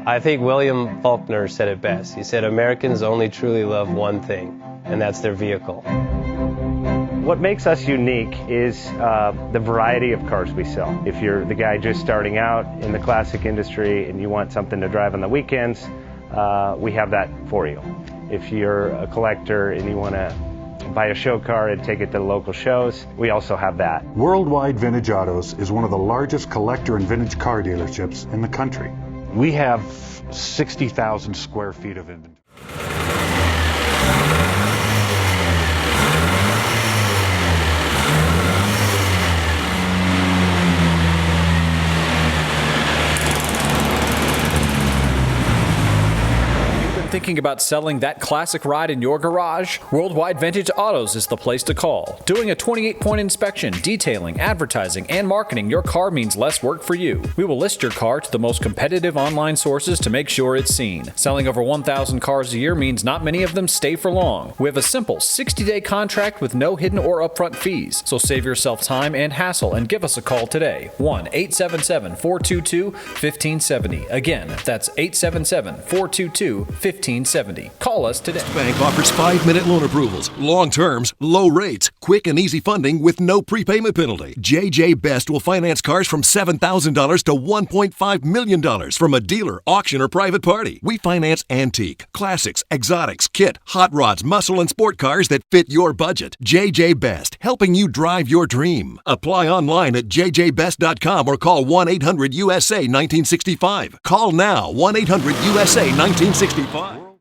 I think William Faulkner said it best. He said, Americans only truly love one thing, and that's their vehicle. What makes us unique is the variety of cars we sell. If you're the guy just starting out in the classic industry and you want something to drive on the weekends, we have that for you. If you're a collector and you want to buy a show car and take it to the local shows, we also have that. Worldwide Vintage Autos is one of the largest collector and vintage car dealerships in the country. We have 60,000 square feet of inventory. Thinking about selling that classic ride in your garage? Worldwide Vintage Autos is the place to call. Doing a 28-point inspection, detailing, advertising, and marketing your car means less work for you. We will list your car to the most competitive online sources to make sure it's seen. Selling over 1,000 cars a year means not many of them stay for long. We have a simple 60-day contract with no hidden or upfront fees. So save yourself time and hassle and give us a call today. 1-877-422-1570. Again, that's 877-422-1570. Call us today. Bank offers 5-minute loan approvals, long terms, low rates, quick and easy funding with no prepayment penalty. JJ Best will finance cars from $7,000 to $1.5 million from a dealer, auction, or private party. We finance antique, classics, exotics, kit, hot rods, muscle, and sport cars that fit your budget. JJ Best, helping you drive your dream. Apply online at jjbest.com or call 1-800-USA-1965. Call now, 1-800-USA-1965.